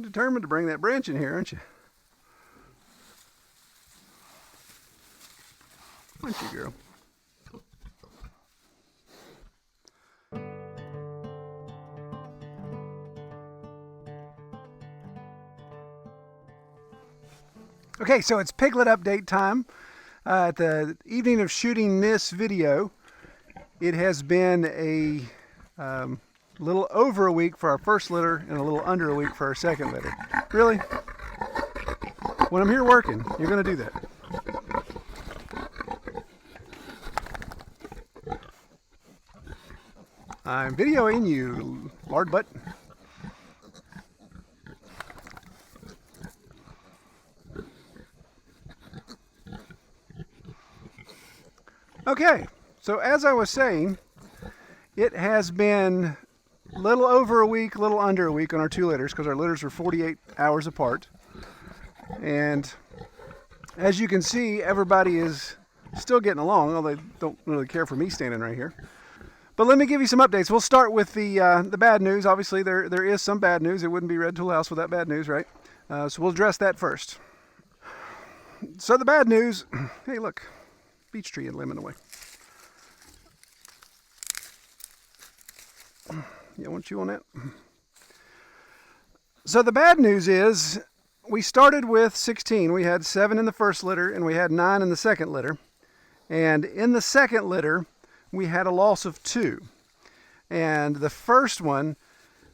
determined to bring that branch in here, aren't you? Aren't you, girl? Okay, so it's Piglet update time. At the evening of shooting this video, it has been a little over a week for our first litter and a little under a week for our second litter. Really? When I'm here working, you're going to do that. I'm videoing you, lard butt. Okay, so as I was saying, it has been a little over a week, a little under a week on our two litters because our litters were 48 hours apart. And as you can see, everybody is still getting along, although they don't really care for me standing right here. But let me give you some updates. We'll start with the bad news. Obviously, there is some bad news. It wouldn't be Red Tool House without bad news, right? So we'll address that first. So the bad news, hey look, beech tree and lemon away. Yeah, want you on that? So the bad news is we started with 16. We had 7 in the first litter and we had 9 in the second litter. And in the second litter, we had a loss of 2. And the first one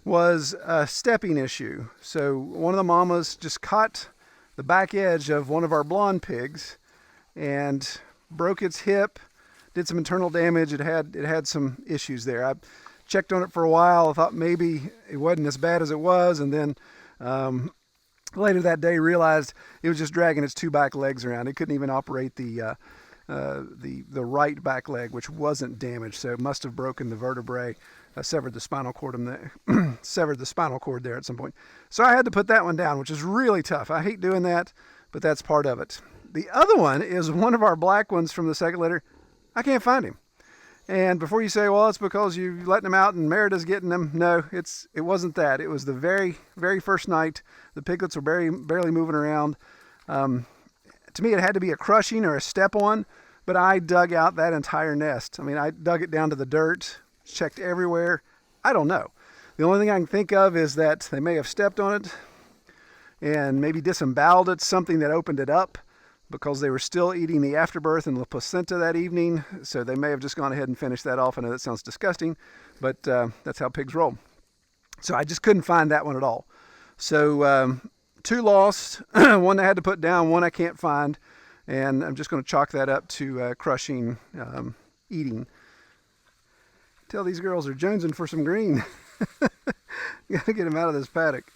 was a stepping issue. So one of the mamas just caught the back edge of one of our blonde pigs and broke its hip, did some internal damage. It had some issues there. I checked on it for a while. I thought maybe it wasn't as bad as it was, and then later that day realized it was just dragging its 2 back legs around. It couldn't even operate the right back leg, which wasn't damaged, so it must have broken the vertebrae, severed the spinal cord there at some point. So I had to put that one down, which is really tough. I hate doing that, but that's part of it. The other one is one of our black ones from the second litter. I can't find him. And before you say, well, it's because you're letting him out and Merida's getting them. No, it wasn't that. It was the very, very first night. The piglets were barely moving around. To me, it had to be a crushing or a step on, but I dug out that entire nest. I mean, I dug it down to the dirt, checked everywhere. I don't know. The only thing I can think of is that they may have stepped on it and maybe disemboweled it, something that opened it up, because they were still eating the afterbirth and the placenta that evening. So they may have just gone ahead and finished that off. I know that sounds disgusting, but that's how pigs roll. So I just couldn't find that one at all. So 2 lost, 1 I had to put down, 1 I can't find. And I'm just going to chalk that up to crushing, eating. Tell these girls are jonesing for some green. Got to get them out of this paddock.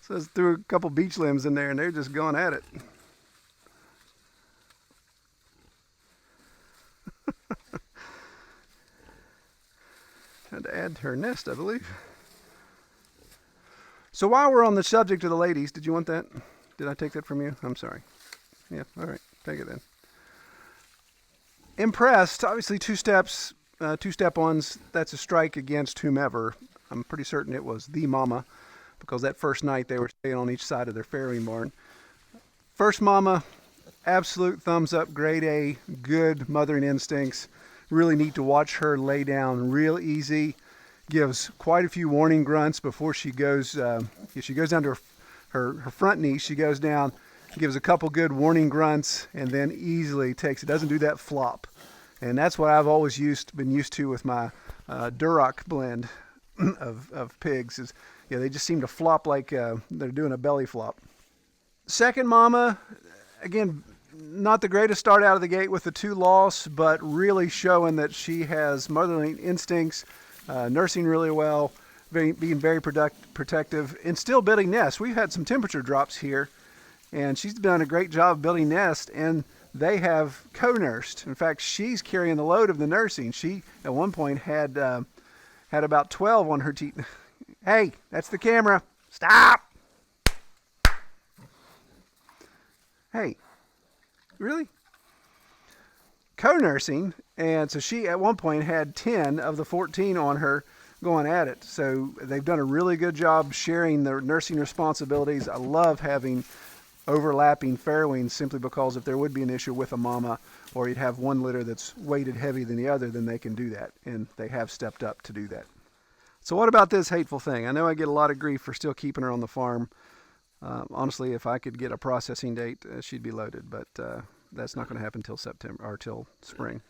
So I threw a couple beech limbs in there and they're just going at it. Had to add to her nest, I believe. So while we're on the subject of the ladies, did you want that? Did I take that from you? I'm sorry. Yeah, all right, take it then. Impressed, obviously 2 steps, 2 step-ons, that's a strike against whomever. I'm pretty certain it was the mama, because that first night they were staying on each side of their farrowing barn. First mama, absolute thumbs up, grade A, good mothering instincts. Really neat to watch her lay down real easy. Gives quite a few warning grunts before she goes down to her front knee. She goes down, gives a couple good warning grunts, and then easily takes it. Doesn't do that flop. And that's what I've always been used to with my Duroc blend of pigs. Is they just seem to flop like they're doing a belly flop. Second mama, again, not the greatest start out of the gate with the 2 loss, but really showing that she has motherly instincts, nursing really well, being very protective, and still building nests. We've had some temperature drops here, and she's done a great job building nests, and they have co-nursed. In fact, she's carrying the load of the nursing. She, at one point, had about 12 on her teeth. Hey, that's the camera. Stop! Hey. Really? Co-nursing, and so she at one point had 10 of the 14 on her going at it. So they've done a really good job sharing their nursing responsibilities. I love having overlapping farrowings simply because if there would be an issue with a mama, or you'd have one litter that's weighted heavier than the other, then they can do that, and they have stepped up to do that. So what about this hateful thing? I know I get a lot of grief for still keeping her on the farm. Honestly, if I could get a processing date, she'd be loaded, but that's not going to happen till September or till spring.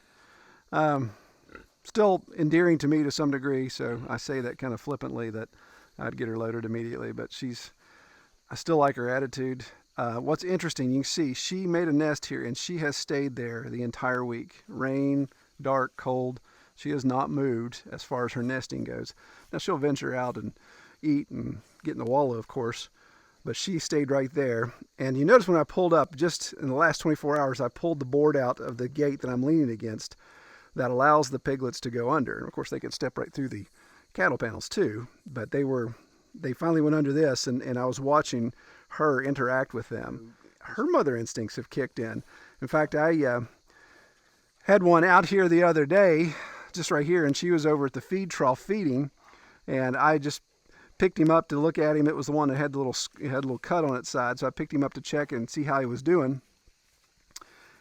Still endearing to me to some degree, so I say that kind of flippantly that I'd get her loaded immediately, but I still like her attitude. What's interesting, you can see she made a nest here and she has stayed there the entire week. Rain, dark, cold. She has not moved as far as her nesting goes. Now she'll venture out and eat and get in the wallow, of course, but she stayed right there. And you notice when I pulled up, just in the last 24 hours, I pulled the board out of the gate that I'm leaning against that allows the piglets to go under. And of course they could step right through the cattle panels too, but they finally went under this, and I was watching her interact with them. Her mother instincts have kicked in. In fact, I had one out here the other day, just right here, and she was over at the feed trough feeding, and I just picked him up to look at him. It was the one that had a little cut on its side, so I picked him up to check and see how he was doing.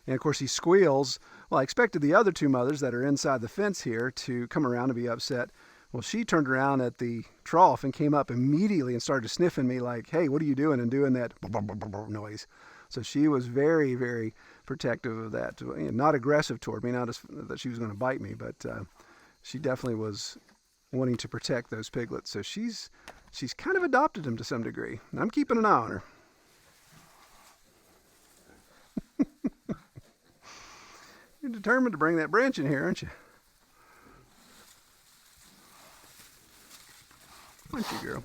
And of course he squeals. Well, I expected the other two mothers that are inside the fence here to come around and be upset. Well, she turned around at the trough and came up immediately and started sniffing me like, hey, what are you doing? And doing that noise. So she was very, very protective of that. Not aggressive toward me, not that she was going to bite me, but she definitely was wanting to protect those piglets. So she's kind of adopted them to some degree. And I'm keeping an eye on her. You're determined to bring that branch in here, aren't you? Aren't you, girl?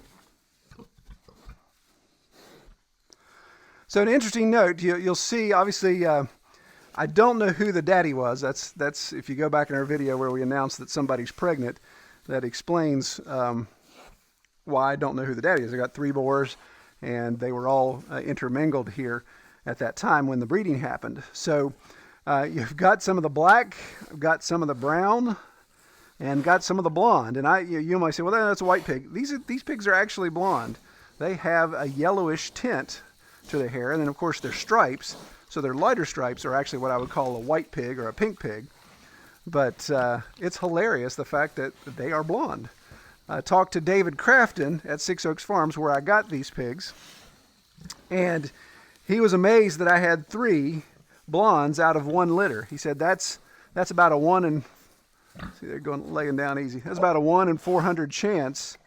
So an interesting note, you'll see, obviously, I don't know who the daddy was. That's if you go back in our video where we announced that somebody's pregnant, that explains why I don't know who the daddy is. I got 3 boars, and they were all intermingled here at that time when the breeding happened. So you've got some of the black, got some of the brown, and got some of the blonde. And you might say, well, that's a white pig. These pigs are actually blonde. They have a yellowish tint to their hair, and then of course their stripes. So their lighter stripes are actually what I would call a white pig or a pink pig. But it's hilarious, the fact that they are blonde. I talked to David Crafton at Six Oaks Farms, where I got these pigs, and he was amazed that I had 3 blondes out of 1 litter. He said that's about a 1 in, see, they're laying down easy. That's about a 1 in 400 chance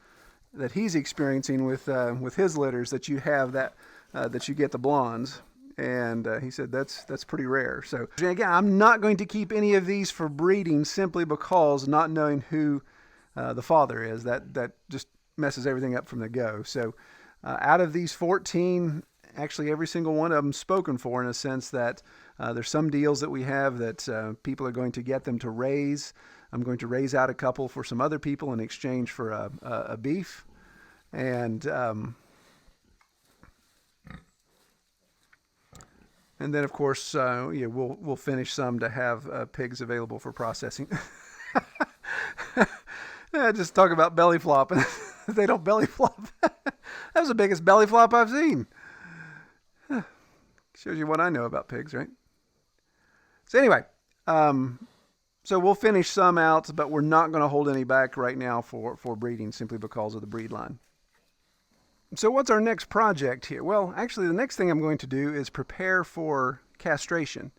that he's experiencing with his litters that you have that you get the blondes. And he said that's pretty rare. So again, I'm not going to keep any of these for breeding simply because not knowing who the father is, that just messes everything up from the go. So out of these 14, actually every single one of them spoken for, in a sense that there's some deals that we have that people are going to get them to raise. I'm going to raise out a couple for some other people in exchange for a beef. And then, of course, we'll finish some to have pigs available for processing. Just talk about belly flop. They don't belly flop. That was the biggest belly flop I've seen. Shows you what I know about pigs, right? So anyway, so we'll finish some out, but we're not going to hold any back right now for breeding simply because of the breed line. So what's our next project here? Well, actually, the next thing I'm going to do is prepare for castration.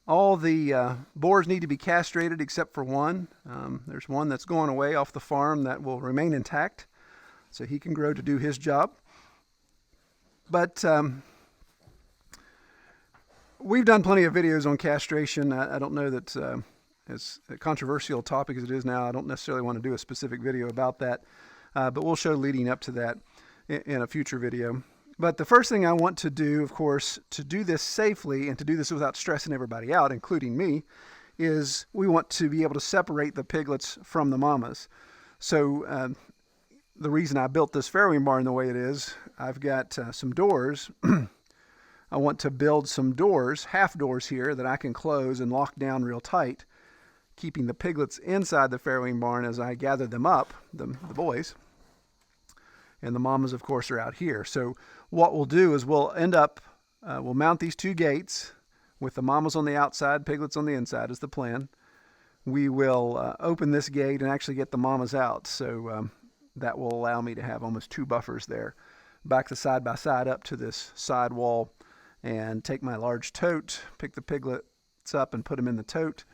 All the boars need to be castrated except for one. There's one that's going away off the farm that will remain intact, so he can grow to do his job. But we've done plenty of videos on castration. I don't know that as a controversial topic as it is now, I don't necessarily want to do a specific video about that, but we'll show leading up to that in a future video. But the first thing I want to do, of course, to do this safely and to do this without stressing everybody out, including me, is we want to be able to separate the piglets from the mamas. So the reason I built this farrowing barn the way it is, I've got some doors. I want to build some doors, half doors here, that I can close and lock down real tight keeping the piglets inside the farrowing barn as I gather them up, the boys. And the mamas, of course, are out here. So what we'll do is we'll mount these two gates with the mamas on the outside, piglets on the inside is the plan. We will open this gate and actually get the mamas out. So that will allow me to have almost two buffers there. Back the side by side up to this side wall and take my large tote, pick the piglets up and put them in the tote,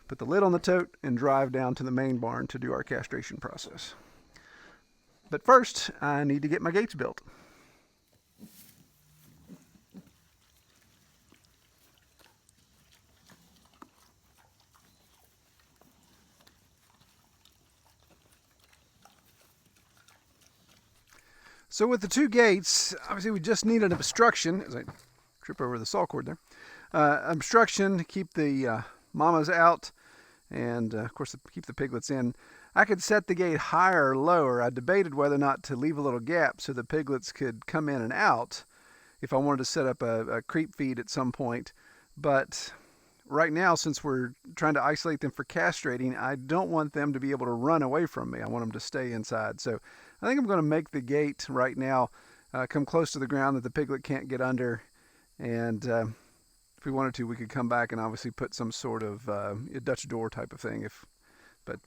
put the lid on the tote, and drive down to the main barn to do our castration process. But first, I need to get my gates built. So with the two gates, obviously we just need an obstruction, as I trip over the saw cord there, obstruction to keep the mamas out and of course keep the piglets in. I could set the gate higher or lower. I debated whether or not to leave a little gap so the piglets could come in and out if I wanted to set up a creep feed at some point. But right now, since we're trying to isolate them for castrating, I don't want them to be able to run away from me. I want them to stay inside. So I think I'm going to make the gate right now come close to the ground that the piglet can't get under. And if we wanted to, we could come back and obviously put some sort of a Dutch door type of thing. But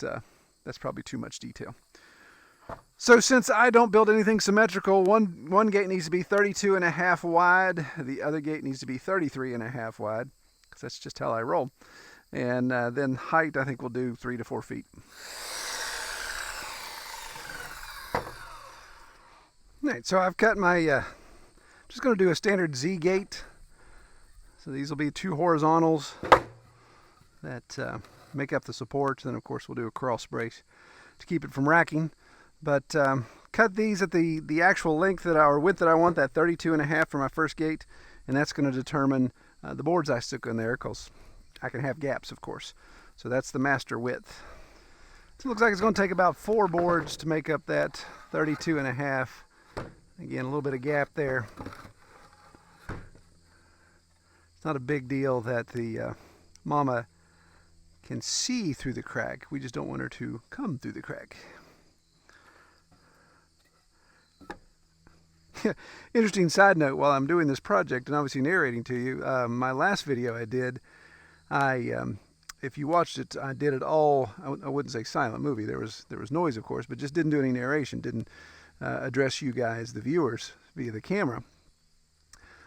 that's probably too much detail. So since I don't build anything symmetrical, one gate needs to be 32.5 wide. The other gate needs to be 33.5 wide, because that's just how I roll. And then height, I think we'll do 3 to 4 feet. All right, so I've cut my, just going to do a standard Z gate. So these will be two horizontals that make up the support. Then of course we'll do a cross brace to keep it from racking. But cut these at the actual length or width that I want, that 32.5 for my first gate. And that's going to determine the boards I stick in there, because I can have gaps, of course. So that's the master width. So it looks like it's going to take about 4 boards to make up that 32.5. Again, a little bit of gap there. It's not a big deal that the mama can see through the crack. We just don't want her to come through the crack. Interesting side note, while I'm doing this project and obviously narrating to you, my last video I did, if you watched it, I did it all, I wouldn't say silent movie, there was noise of course, but just didn't do any narration, didn't address you guys, the viewers, via the camera.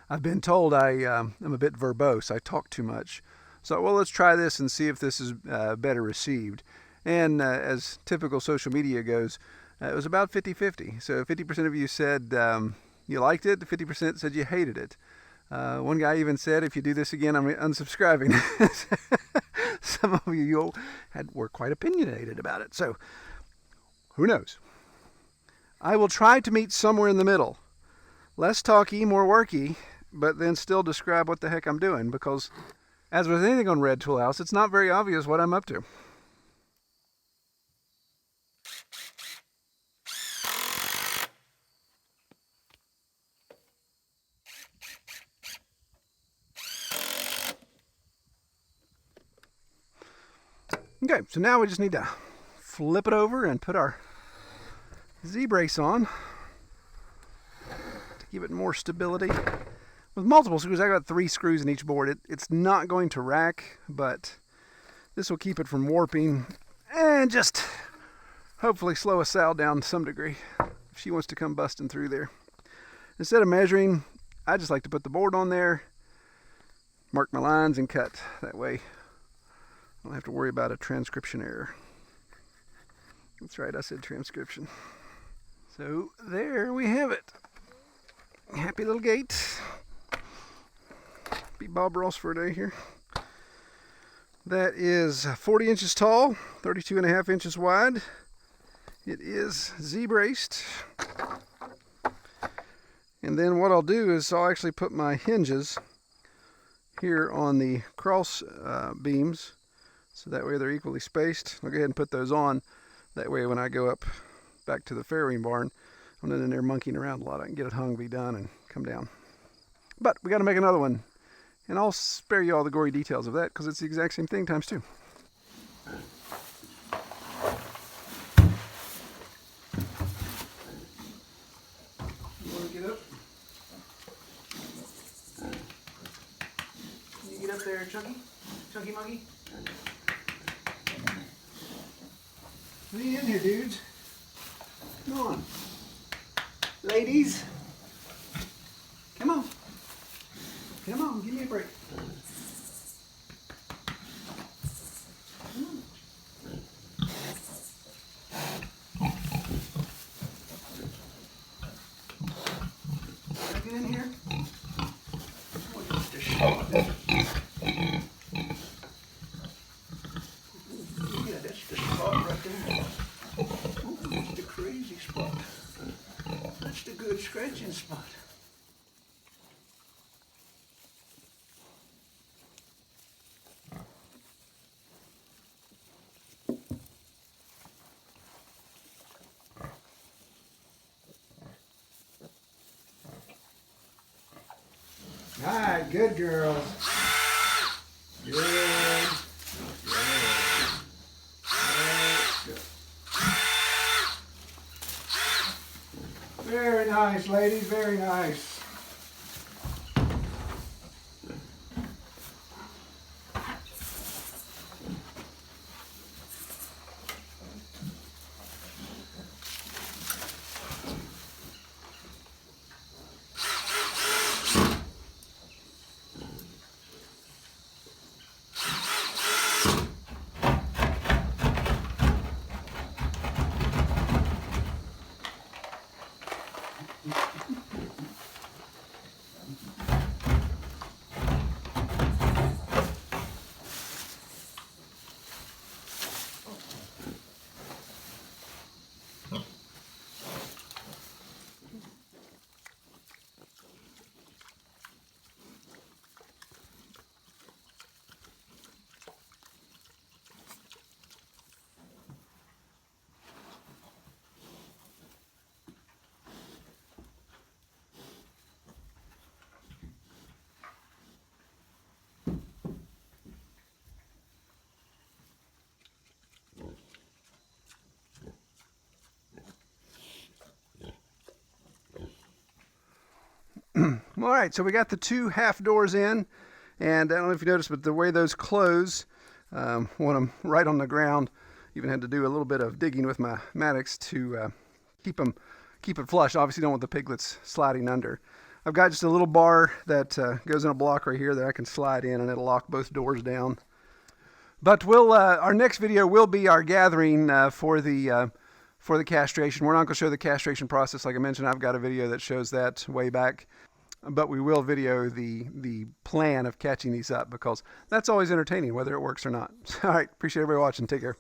I've been told I'm a bit verbose, I talk too much. So, well, let's try this and see if this is better received. And as typical social media goes, it was about 50-50. So 50% of you said you liked it, 50% said you hated it. One guy even said, if you do this again, I'm unsubscribing. Some of you were quite opinionated about it. So who knows? I will try to meet somewhere in the middle. Less talky, more worky, but then still describe what the heck I'm doing, because as with anything on Red Tool House, it's not very obvious what I'm up to. Okay, so now we just need to flip it over and put our Z-brace on to give it more stability. With multiple screws, I got 3 screws in each board. It's not going to rack, but this will keep it from warping and just hopefully slow a sow down to some degree if she wants to come busting through there. Instead of measuring, I just like to put the board on there, mark my lines, and cut. That way I don't have to worry about a transcription error. That's right, I said transcription. So there we have it. Happy little gate. Be Bob Ross for a day here. That is 40 inches tall, 32.5 inches wide. It is Z-braced. And then what I'll do is I'll actually put my hinges here on the cross beams, so that way they're equally spaced. I'll go ahead and put those on. That way when I go up back to the farrowing barn, I'm not in there monkeying around a lot. I can get it hung, be done, and come down. But we got to make another one. And I'll spare you all the gory details of that, because it's the exact same thing times 2. there, Chunky? Chunky Monkey? What are you in here, dudes? Come on. Ladies. Come on. Come on, give me a break. Come on. Get in here. Oh, just a shot. Yeah, that's the spot right there. Oh, that's the crazy spot. That's the good scratching spot. All right, good girls. Good. Good. Good. Very nice, ladies. Very nice. All right, so we got the two half doors in, and I don't know if you noticed, but the way those close, want them right on the ground. Even had to do a little bit of digging with my mattocks to keep it flush. Obviously, don't want the piglets sliding under. I've got just a little bar that goes in a block right here that I can slide in, and it'll lock both doors down. But we'll our next video will be our gathering for the castration. We're not going to show the castration process. Like I mentioned, I've got a video that shows that way back. But we will video the plan of catching these up, because that's always entertaining, whether it works or not. All right, appreciate everybody watching. Take care.